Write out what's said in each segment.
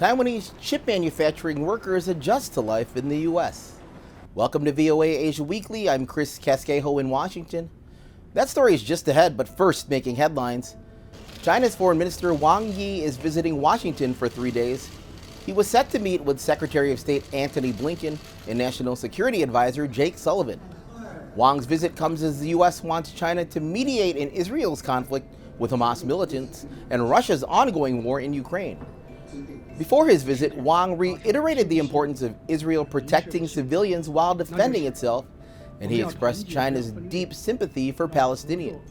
Taiwanese chip manufacturing workers adjust to life in the U.S. Welcome to VOA Asia Weekly. I'm Chris Casquejo in Washington. That story is just ahead, but first, making headlines. China's Foreign Minister Wang Yi is visiting Washington for 3 days. He was set to meet with Secretary of State Antony Blinken and National Security Advisor Jake Sullivan. Wang's visit comes as the U.S. wants China to mediate in Israel's conflict with Hamas militants and Russia's ongoing war in Ukraine. Before his visit, Wang reiterated the importance of Israel protecting civilians while defending itself, and he expressed China's deep sympathy for Palestinians.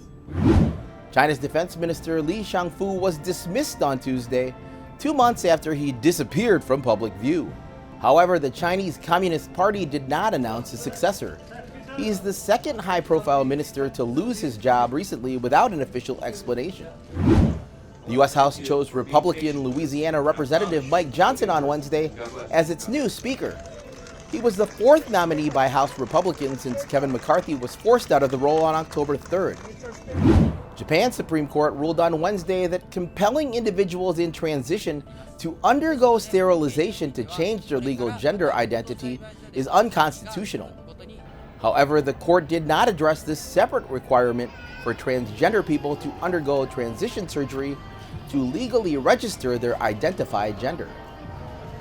China's Defense Minister Li Shangfu was dismissed on Tuesday, 2 months after he disappeared from public view. However, the Chinese Communist Party did not announce a successor. He's the second high-profile minister to lose his job recently without an official explanation. The U.S. House chose Republican Louisiana Representative Mike Johnson on Wednesday as its new Speaker. He was the fourth nominee by House Republicans since Kevin McCarthy was forced out of the role on October 3rd. Japan's Supreme Court ruled on Wednesday that compelling individuals in transition to undergo sterilization to change their legal gender identity is unconstitutional. However, the court did not address this separate requirement for transgender people to undergo transition surgery to legally register their identified gender.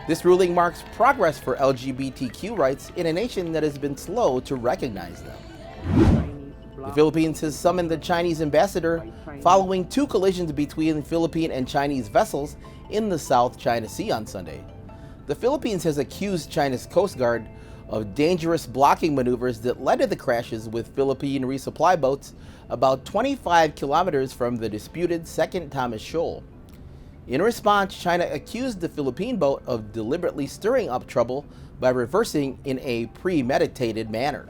This ruling marks progress for LGBTQ rights in a nation that has been slow to recognize them. The Philippines has summoned the Chinese ambassador following 2 collisions between Philippine and Chinese vessels in the South China Sea on Sunday. The Philippines has accused China's Coast Guard of dangerous blocking maneuvers that led to the crashes with Philippine resupply boats about 25 kilometers from the disputed Second Thomas Shoal. In response, China accused the Philippine boat of deliberately stirring up trouble by reversing in a premeditated manner.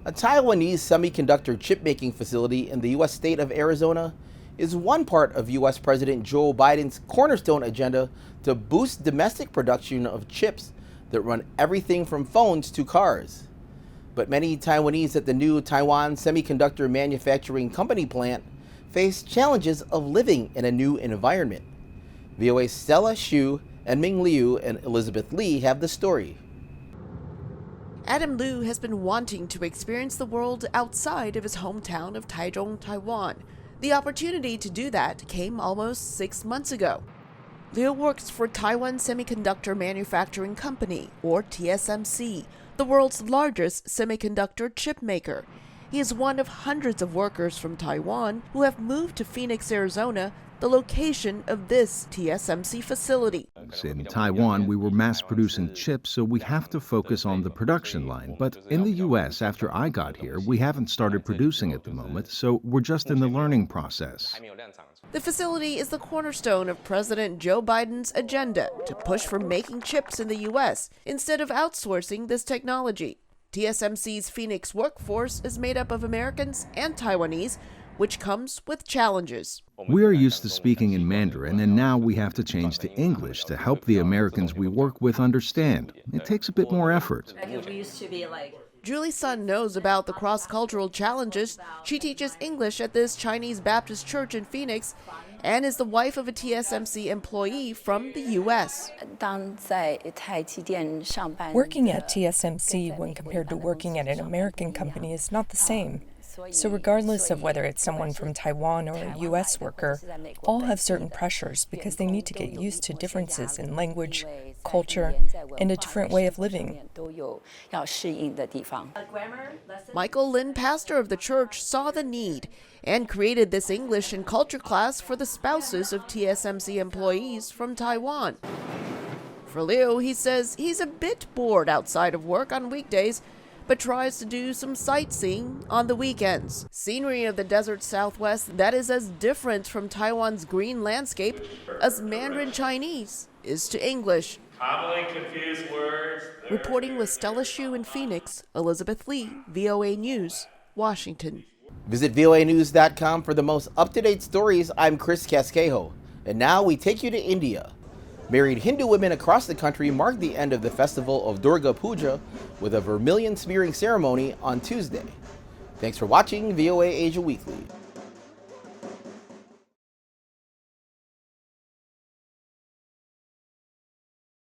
A Taiwanese semiconductor chip-making facility in the U.S. state of Arizona is one part of U.S. President Joe Biden's cornerstone agenda to boost domestic production of chips that run everything from phones to cars. But many Taiwanese at the new Taiwan Semiconductor Manufacturing Company plant face challenges of living in a new environment. VOA's Stella Xu and Ming Liu and Elizabeth Lee have the story. Adam Liu has been wanting to experience the world outside of his hometown of Taichung, Taiwan. The opportunity to do that came almost 6 months ago. Liu works for Taiwan Semiconductor Manufacturing Company, or TSMC, the world's largest semiconductor chip maker. He is one of hundreds of workers from Taiwan who have moved to Phoenix, Arizona, the location of this TSMC facility. In Taiwan, we were mass-producing chips, so we have to focus on the production line. But in the U.S., after I got here, we haven't started producing at the moment, so we're just in the learning process. The facility is the cornerstone of President Joe Biden's agenda to push for making chips in the U.S. instead of outsourcing this technology. TSMC's Phoenix workforce is made up of Americans and Taiwanese, which comes with challenges. We are used to speaking in Mandarin, and now we have to change to English to help the Americans we work with understand. It takes a bit more effort. Julie Sun knows about the cross-cultural challenges. She teaches English at this Chinese Baptist church in Phoenix and is the wife of a TSMC employee from the U.S. Working at TSMC when compared to working at an American company is not the same. So regardless of whether it's someone from Taiwan or a U.S. worker, all have certain pressures because they need to get used to differences in language, culture, and a different way of living. Michael Lin, pastor of the church, saw the need and created this English and culture class for the spouses of TSMC employees from Taiwan. For Liu, he says he's a bit bored outside of work on weekdays, but tries to do some sightseeing on the weekends. Scenery of the desert Southwest that is as different from Taiwan's green landscape as Mandarin Chinese is to English. Commonly confused words. Reporting with Stella Xu in Phoenix, Elizabeth Lee, VOA News, Washington. Visit voanews.com for the most up-to-date stories. I'm Chris Casquejo. And now we take you to India. Married Hindu women across the country marked the end of the festival of Durga Puja with a vermilion smearing ceremony on Tuesday. Thanks for watching VOA Asia Weekly.